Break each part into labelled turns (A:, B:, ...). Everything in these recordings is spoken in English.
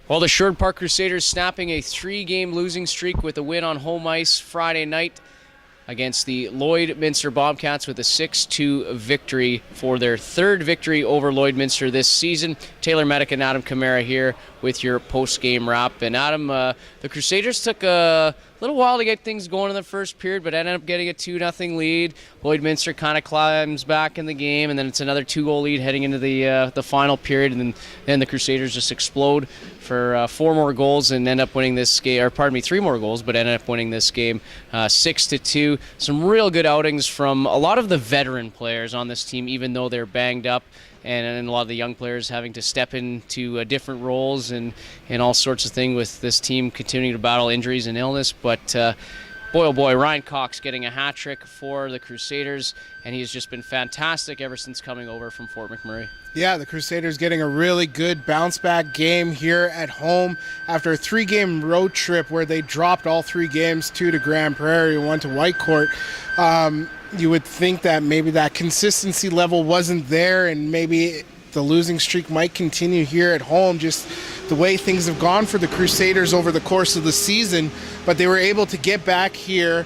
A: Well, the Sherwood Park Crusaders snapping a 3-game losing streak with a win on home ice Friday night against the Lloydminster Bobcats with a 6-2 victory for their third victory over Lloydminster this season. Taylor Medak and Adam Kamara here with your post-game wrap. And Adam, the Crusaders took a little while to get things going in the first period, but ended up getting a 2-0 lead. Lloydminster kind of climbs back in the game, and then it's another 2-goal lead heading into the final period, and then the Crusaders just explode for 4 more goals and end up winning this game, or pardon me, 3 more goals, but ended up winning this game 6-2. Some real good outings from a lot of the veteran players on this team, even though they're banged up, and a lot of the young players having to step into different roles and all sorts of things with this team continuing to battle injuries and illness. But boy, oh boy, Ryan Cox getting a hat trick for the Crusaders, and he's just been fantastic ever since coming over from Fort McMurray.
B: Yeah, the Crusaders getting a really good bounce-back game here at home after a 3-game road trip where they dropped all 3 games, 2 to Grand Prairie and 1 to Whitecourt. You would think that maybe that consistency level wasn't there, and maybe the losing streak might continue here at home, just the way things have gone for the Crusaders over the course of the season. But they were able to get back here,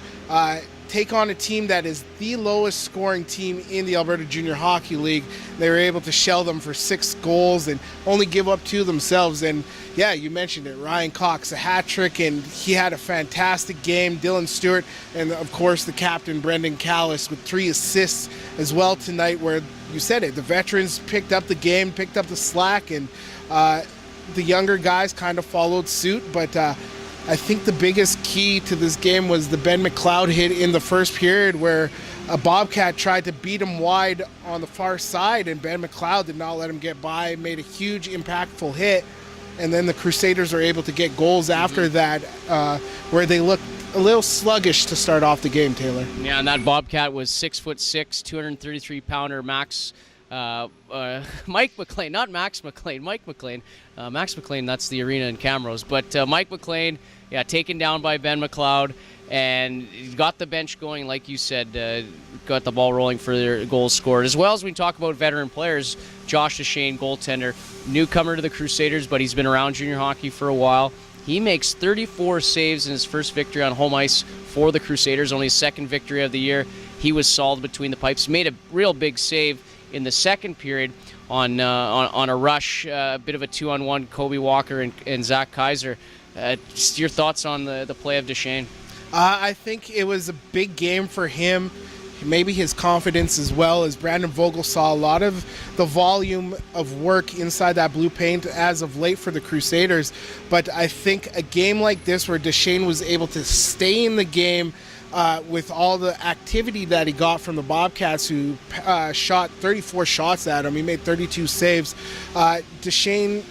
B: take on a team that is the lowest scoring team in the Alberta Junior Hockey League. They were able to shell them for 6 goals and only give up 2 themselves. And yeah, you mentioned it, Ryan Cox, a hat trick, and he had a fantastic game. Dylan Stewart, and of course the captain, Brendan Callis, with 3 assists as well tonight, where you said it, the veterans picked up the game, picked up the slack, and the younger guys kind of followed suit. But I think the biggest key to this game was the Ben McLeod hit in the first period, where a Bobcat tried to beat him wide on the far side, and Ben McLeod did not let him get by, made a huge impactful hit, and then the Crusaders are able to get goals after that, where they looked a little sluggish to start off the game, Taylor.
A: Yeah, and that Bobcat was 6'6", 233-pounder Max Mike McLean, not Max McLean, Mike McLean. Max McLean, that's the arena in Camrose. But Mike McLean, yeah, taken down by Ben McLeod, and got the bench going, like you said, got the ball rolling for their goals scored. As well as we talk about veteran players, Josh Deschain, goaltender, newcomer to the Crusaders, but he's been around junior hockey for a while. He makes 34 saves in his first victory on home ice for the Crusaders, only his second victory of the year. He was solid between the pipes, made a real big save in the second period on a rush, a bit of a 2-on-1, Kobe Walker and Zach Kaiser. Just your thoughts on the play of Deschain?
B: I think it was a big game for him, maybe his confidence as well, as Brandon Vogel saw a lot of the volume of work inside that blue paint as of late for the Crusaders. But I think a game like this where Deschain was able to stay in the game with all the activity that he got from the Bobcats, who shot 34 shots at him. He made 32 saves. Deschain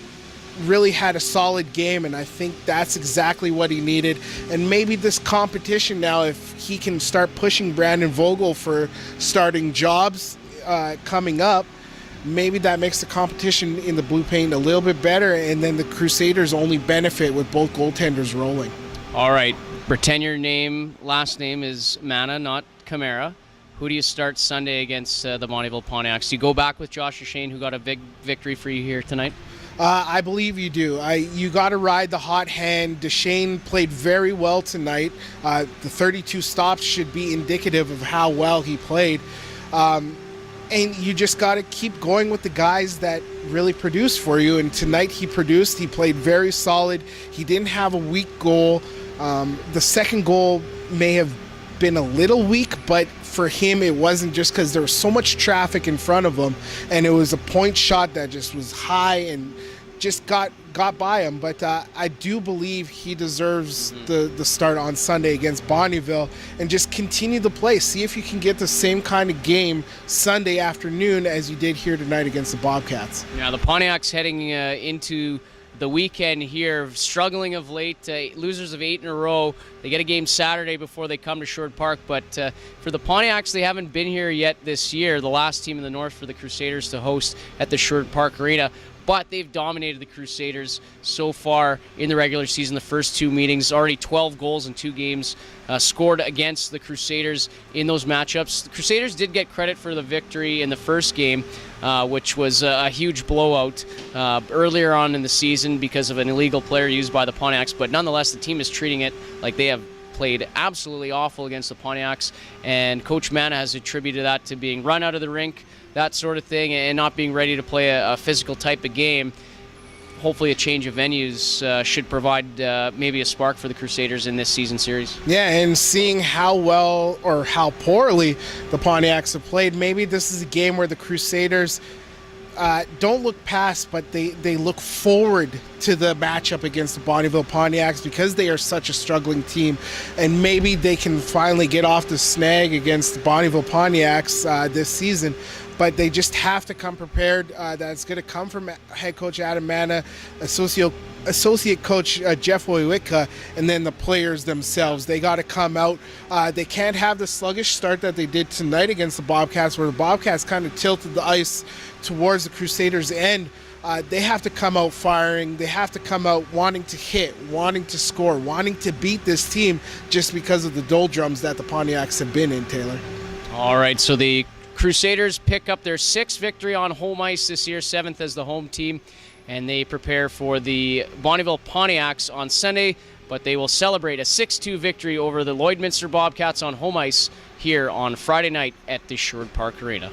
B: really had a solid game, and I think that's exactly what he needed. And maybe this competition now, if he can start pushing Brandon Vogel for starting jobs coming up, maybe that makes the competition in the blue paint a little bit better, and then the Crusaders only benefit with both goaltenders rolling.
A: All right, pretend your last name is Mana, not Kamara. Who do you start Sunday against the Bonnyville Pontiacs? Do you go back with Josh Deschain, who got a big victory for you here tonight?
B: I believe you do. You got to ride the hot hand. Deschain played very well tonight. The 32 stops should be indicative of how well he played. And you just got to keep going with the guys that really produce for you. And tonight he produced. He played very solid. He didn't have a weak goal. The second goal may have been a little weak, but for him it wasn't, just because there was so much traffic in front of him, and it was a point shot that just was high and just got by him. But I do believe he deserves the start on Sunday against Bonnyville, and just continue the play. See if you can get the same kind of game Sunday afternoon as you did here tonight against the Bobcats.
A: Yeah, the Pontiacs heading into the weekend here, struggling of late, losers of 8 in a row. They get a game Saturday before they come to Sherwood Park, but for the Pontiacs, they haven't been here yet this year, the last team in the north for the Crusaders to host at the Sherwood Park Arena. But they've dominated the Crusaders so far in the regular season. The first 2 meetings, already 12 goals in 2 games scored against the Crusaders in those matchups. The Crusaders did get credit for the victory in the first game, which was a huge blowout earlier on in the season because of an illegal player used by the Pontiacs. But nonetheless, the team is treating it like they have played absolutely awful against the Pontiacs, and Coach Mana has attributed that to being run out of the rink, that sort of thing, and not being ready to play a physical type of game. Hopefully a change of venues should provide maybe a spark for the Crusaders in this season series.
B: Yeah, and seeing how well or how poorly the Pontiacs have played, maybe this is a game where the Crusaders don't look past, but they look forward to the matchup against the Bonnyville Pontiacs because they are such a struggling team, and maybe they can finally get off the snag against the Bonnyville Pontiacs this season. But they just have to come prepared. That's going to come from head coach Adam Mana, associate coach Jeff Wojcicka, and then the players themselves. They got to come out. They can't have the sluggish start that they did tonight against the Bobcats, where the Bobcats kind of tilted the ice towards the Crusaders' end. They have to come out firing. They have to come out wanting to hit, wanting to score, wanting to beat this team just because of the doldrums that the Pontiacs have been in, Taylor.
A: All right, so the Crusaders pick up their 6th victory on home ice this year, 7th as the home team, and they prepare for the Bonnyville Pontiacs on Sunday, but they will celebrate a 6-2 victory over the Lloydminster Bobcats on home ice here on Friday night at the Sherwood Park Arena.